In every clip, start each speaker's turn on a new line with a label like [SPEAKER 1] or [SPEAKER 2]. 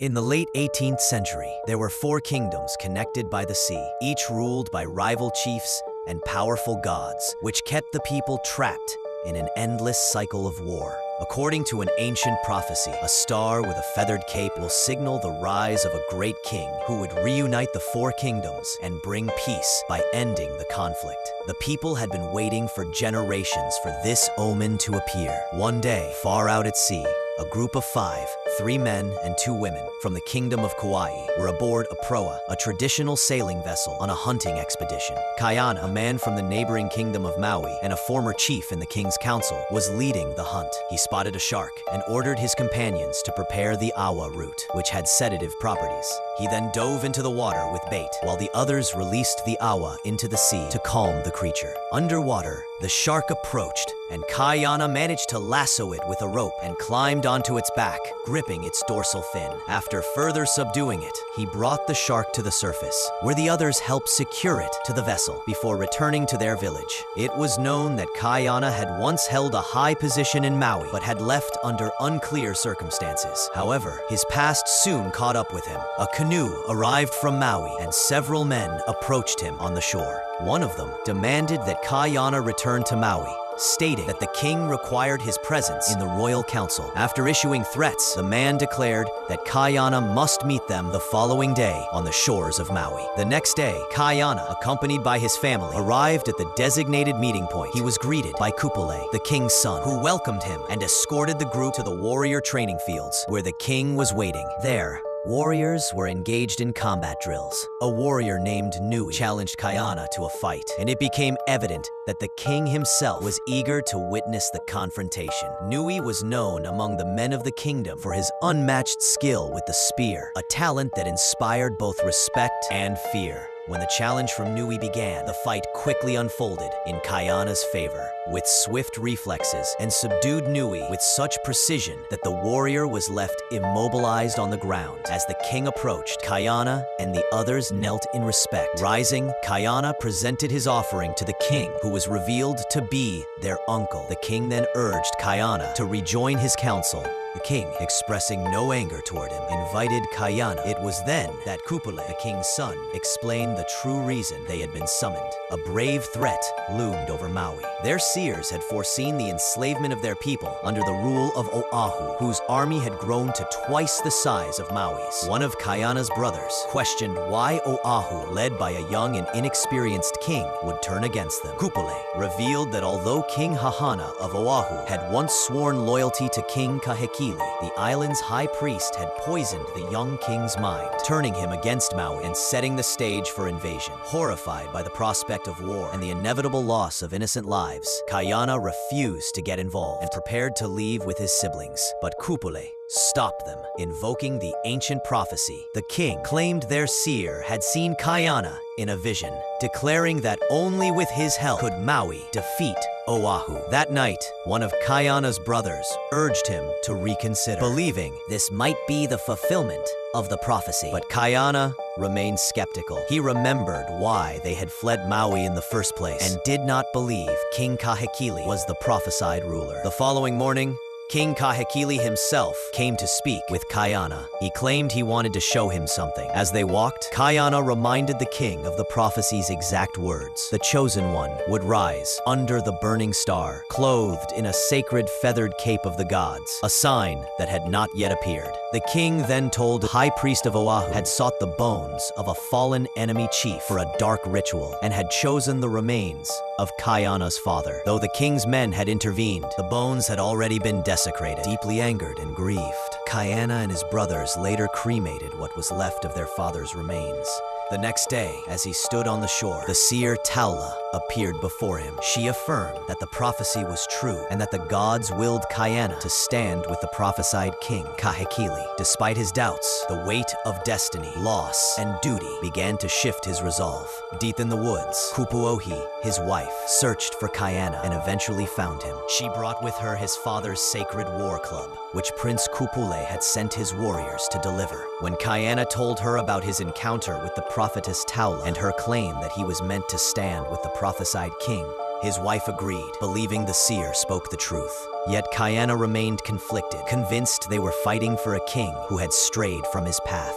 [SPEAKER 1] In the late 18th century, there were 4 kingdoms connected by the sea, each ruled by rival chiefs and powerful gods, which kept the people trapped in an endless cycle of war. According to an ancient prophecy, a star with a feathered cape will signal the rise of a great king who would reunite the 4 kingdoms and bring peace by ending the conflict. The people had been waiting for generations for this omen to appear. One day, far out at sea, a group of 5, 3 men and 2 women from the kingdom of Kauai were aboard a proa, a traditional sailing vessel, on a hunting expedition. Kaiana, a man from the neighboring kingdom of Maui and a former chief in the king's council, was leading the hunt. He spotted a shark and ordered his companions to prepare the awa root, which had sedative properties. He then dove into the water with bait, while the others released the awa into the sea to calm the creature. Underwater, the shark approached, and Kaiana managed to lasso it with a rope and climbed onto its back, gripping its dorsal fin. After further subduing it, he brought the shark to the surface, where the others helped secure it to the vessel before returning to their village. It was known that Kaiana had once held a high position in Maui, but had left under unclear circumstances. However, his past soon caught up with him. A canoe arrived from Maui, and several men approached him on the shore. One of them demanded that Kaiana return to Maui, stating that the king required his presence in the royal council. After issuing threats, the man declared that Kaiana must meet them the following day on the shores of Maui. The next day, Kaiana, accompanied by his family, arrived at the designated meeting point. He was greeted by Kupule, the king's son, who welcomed him and escorted the group to the warrior training fields, where the king was waiting. There, warriors were engaged in combat drills. A warrior named Nui challenged Kaiana to a fight, and it became evident that the king himself was eager to witness the confrontation. Nui was known among the men of the kingdom for his unmatched skill with the spear, a talent that inspired both respect and fear. When the challenge from Nui began, the fight quickly unfolded in Kaiana's favor. With swift reflexes and subdued Nui with such precision that the warrior was left immobilized on the ground. As the king approached, Kaiana and the others knelt in respect. Rising, Kaiana presented his offering to the king, who was revealed to be their uncle. The king then urged Kaiana to rejoin his council. The king, expressing no anger toward him, invited Kaiana. It was then that Kupule, the king's son, explained the true reason they had been summoned. A brave threat loomed over Maui. Their seers had foreseen the enslavement of their people under the rule of Oahu, whose army had grown to twice the size of Maui's. One of Kaiana's brothers questioned why Oahu, led by a young and inexperienced king, would turn against them. Kupule revealed that although King Hahana of Oahu had once sworn loyalty to King Kahekili, the island's high priest had poisoned the young king's mind, turning him against Maui and setting the stage for invasion. Horrified by the prospect of war and the inevitable loss of innocent lives, Kaiana refused to get involved and prepared to leave with his siblings. But Kupule stopped them, invoking the ancient prophecy. The king claimed their seer had seen Kaiana in a vision, declaring that only with his help could Maui defeat Oahu. That night, one of Kaiana's brothers urged him to reconsider, believing this might be the fulfillment of the prophecy. But Kaiana remained skeptical. He remembered why they had fled Maui in the first place and did not believe King Kahekili was the prophesied ruler. The following morning, King Kahekili himself came to speak with Kaiana. He claimed he wanted to show him something. As they walked, Kaiana reminded the king of the prophecy's exact words. The chosen one would rise under the burning star, clothed in a sacred feathered cape of the gods, a sign that had not yet appeared. The king then told the high priest of Oahu had sought the bones of a fallen enemy chief for a dark ritual and had chosen the remains of Kaiana's father. Though the king's men had intervened, the bones had already been desecrated. Deeply angered and grieved, Kaiana and his brothers later cremated what was left of their father's remains. The next day, as he stood on the shore, the seer Taula appeared before him. She affirmed that the prophecy was true and that the gods willed Kaiana to stand with the prophesied king, Kahekili. Despite his doubts, the weight of destiny, loss, and duty began to shift his resolve. Deep in the woods, Kupuohi, his wife, searched for Kaiana and eventually found him. She brought with her his father's sacred war club, which Prince Kupule had sent his warriors to deliver. When Kaiana told her about his encounter with the prophetess Taula and her claim that he was meant to stand with the prophesied king, His wife agreed, believing the seer spoke the truth. Yet Kayana remained conflicted, convinced they were fighting for a king who had strayed from his path.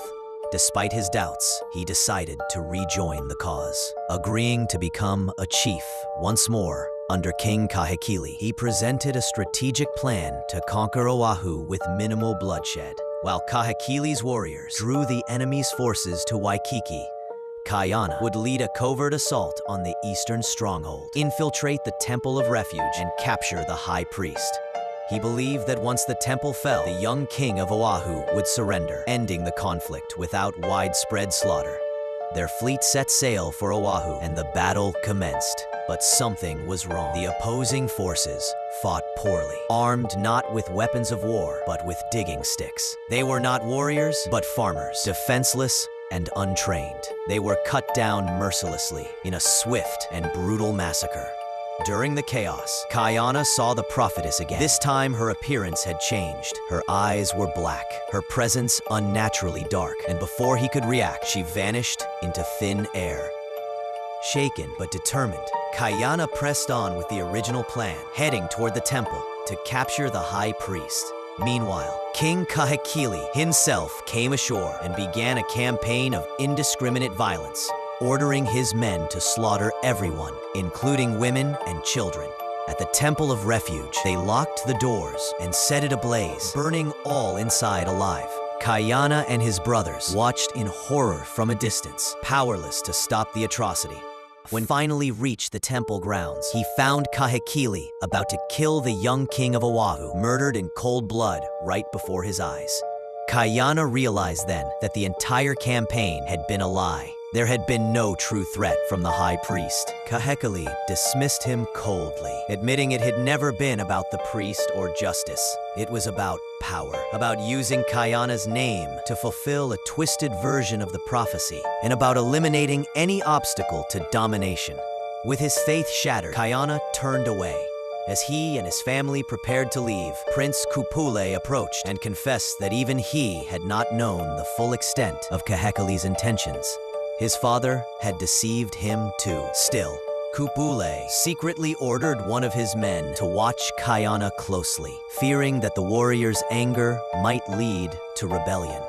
[SPEAKER 1] Despite his doubts, he decided to rejoin the cause. Agreeing to become a chief once more under King Kahekili, he presented a strategic plan to conquer Oahu with minimal bloodshed. While Kahekili's warriors drew the enemy's forces to Waikiki, Kayana would lead a covert assault on the eastern stronghold, infiltrate the Temple of Refuge, and capture the High Priest. He believed that once the temple fell, the young king of Oahu would surrender, ending the conflict without widespread slaughter. Their fleet set sail for Oahu, and the battle commenced. But something was wrong. The opposing forces fought poorly, armed not with weapons of war, but with digging sticks. They were not warriors, but farmers, defenseless and untrained. They were cut down mercilessly in a swift and brutal massacre. During the chaos, Kayana saw the prophetess again. This time, her appearance had changed. Her eyes were black, her presence unnaturally dark, and before he could react, she vanished into thin air. Shaken but determined, Kayana pressed on with the original plan, heading toward the temple to capture the high priest. Meanwhile, King Kahekili himself came ashore and began a campaign of indiscriminate violence, ordering his men to slaughter everyone, including women and children. At the Temple of Refuge, they locked the doors and set it ablaze, burning all inside alive. Kayana and his brothers watched in horror from a distance, powerless to stop the atrocity. When he finally reached the temple grounds, he found Kahekili about to kill the young king of Oahu, murdered in cold blood right before his eyes. Kayana realized then that the entire campaign had been a lie. There had been no true threat from the high priest. Kahekili dismissed him coldly, admitting it had never been about the priest or justice. It was about power, about using Kayana's name to fulfill a twisted version of the prophecy, and about eliminating any obstacle to domination. With his faith shattered, Kayana turned away. As he and his family prepared to leave, Prince Kupule approached and confessed that even he had not known the full extent of Kahekili's intentions. His father had deceived him too. Still, Kupule secretly ordered one of his men to watch Kayana closely, fearing that the warrior's anger might lead to rebellion.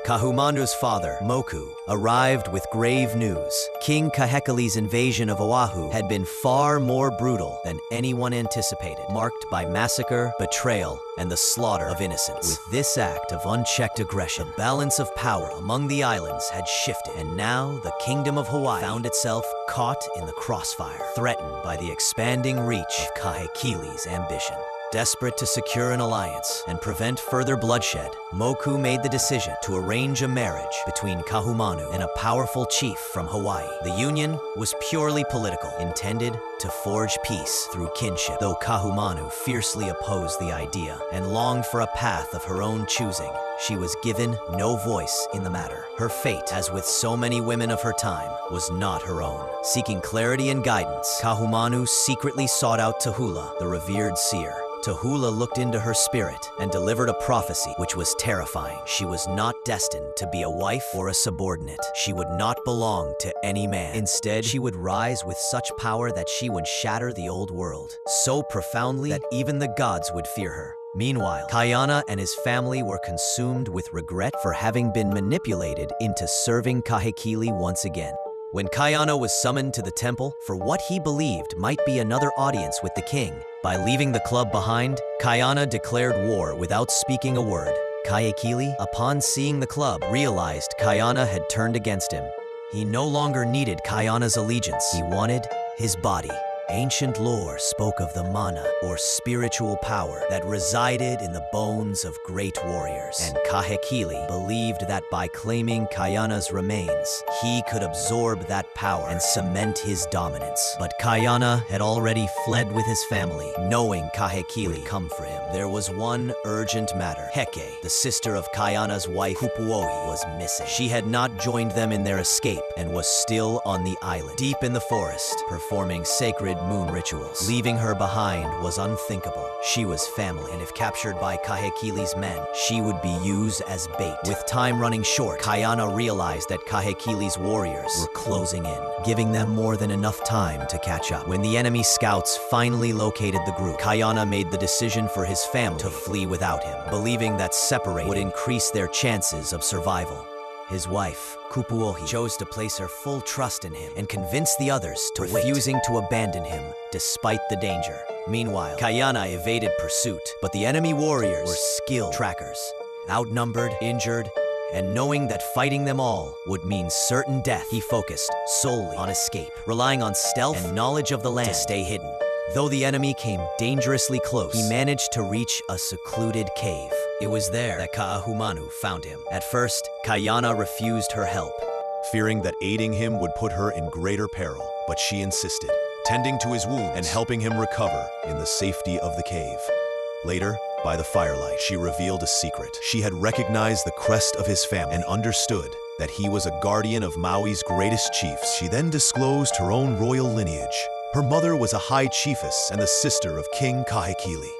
[SPEAKER 1] Kahumanu's father, Moku, arrived with grave news. King Kahekili's invasion of Oahu had been far more brutal than anyone anticipated, marked by massacre, betrayal, and the slaughter of innocents. With this act of unchecked aggression, the balance of power among the islands had shifted, and now the Kingdom of Hawaii found itself caught in the crossfire, threatened by the expanding reach of Kahekili's ambition. Desperate to secure an alliance and prevent further bloodshed, Moku made the decision to arrange a marriage between Kahumanu and a powerful chief from Hawaii. The union was purely political, intended to forge peace through kinship. Though Kahumanu fiercely opposed the idea and longed for a path of her own choosing, she was given no voice in the matter. Her fate, as with so many women of her time, was not her own. Seeking clarity and guidance, Kahumanu secretly sought out Tahula, the revered seer. Tahula looked into her spirit and delivered a prophecy which was terrifying. She was not destined to be a wife or a subordinate. She would not belong to any man. Instead, she would rise with such power that she would shatter the old world, so profoundly that even the gods would fear her. Meanwhile, Kayana and his family were consumed with regret for having been manipulated into serving Kahekili once again. When Kayana was summoned to the temple for what he believed might be another audience with the king, by leaving the club behind, Kayana declared war without speaking a word. Kahekili, upon seeing the club, realized Kayana had turned against him. He no longer needed Kayana's allegiance. He wanted his body. Ancient lore spoke of the mana, or spiritual power, that resided in the bones of great warriors. And Kahekili believed that by claiming Kayana's remains, he could absorb that power and cement his dominance. But Kayana had already fled with his family, knowing Kahekili would come for him. There was one urgent matter. Heke, the sister of Kayana's wife Kupuohi, was missing. She had not joined them in their escape and was still on the island, deep in the forest, performing sacred moon rituals. Leaving her behind was unthinkable. She was family, and if captured by Kahekili's men, she would be used as bait. With time running short, Kayana realized that Kahekili's warriors were closing in, giving them more than enough time to catch up. When the enemy scouts finally located the group, Kayana made the decision for his family to flee without him, believing that separate would increase their chances of survival. His wife, Kupuohi, chose to place her full trust in him and convince the others to refusing to abandon him despite the danger. Meanwhile, Kayana evaded pursuit, but the enemy warriors were skilled trackers, outnumbered, injured, and knowing that fighting them all would mean certain death, he focused solely on escape, relying on stealth and knowledge of the land to stay hidden. Though the enemy came dangerously close, he managed to reach a secluded cave. It was there that Kaahumanu found him. At first, Kayana refused her help,
[SPEAKER 2] fearing that aiding him would put her in greater peril, but she insisted, tending to his wounds and helping him recover in the safety of the cave. Later, by the firelight, she revealed a secret. She had recognized the crest of his family and understood that he was a guardian of Maui's greatest chiefs. She then disclosed her own royal lineage. Her mother was a high chiefess and the sister of King Kahekili.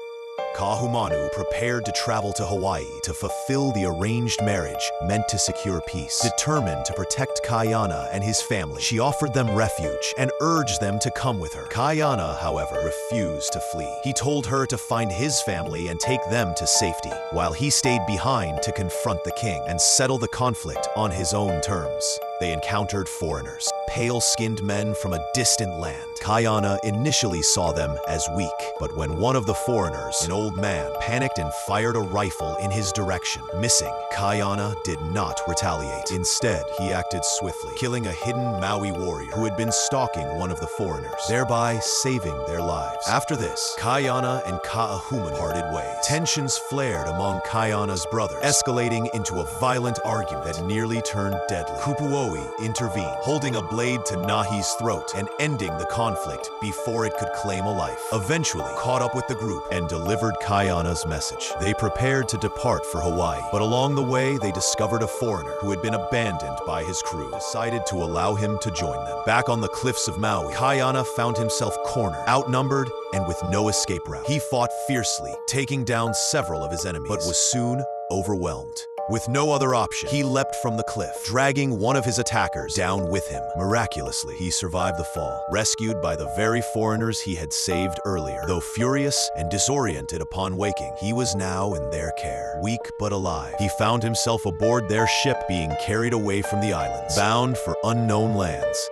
[SPEAKER 2] Kaahumanu prepared to travel to Hawaii to fulfill the arranged marriage meant to secure peace. Determined to protect Kayana and his family, she offered them refuge and urged them to come with her. Kayana, however, refused to flee. He told her to find his family and take them to safety, while he stayed behind to confront the king and settle the conflict on his own terms. They encountered foreigners, pale-skinned men from a distant land. Kayana initially saw them as weak, but when one of the foreigners, an old man, panicked and fired a rifle in his direction, missing, Kayana did not retaliate. Instead, he acted swiftly, killing a hidden Maui warrior who had been stalking one of the foreigners, thereby saving their lives. After this, Kayana and Kaahumanu parted ways. Tensions flared among Kayana's brothers, escalating into a violent argument that nearly turned deadly. Kupuohi intervened, holding a blade to Nahi's throat and ending the conflict before it could claim a life. Eventually, caught up with the group and delivered Kayana's message. They prepared to depart for Hawaii, but along the way, they discovered a foreigner who had been abandoned by his crew, decided to allow him to join them. Back on the cliffs of Maui, Kayana found himself cornered, outnumbered, and with no escape route. He fought fiercely, taking down several of his enemies, but was soon overwhelmed. With no other option, he leapt from the cliff, dragging one of his attackers down with him. Miraculously, he survived the fall, rescued by the very foreigners he had saved earlier. Though furious and disoriented upon waking, he was now in their care. Weak but alive, he found himself aboard their ship being carried away from the islands, bound for unknown lands.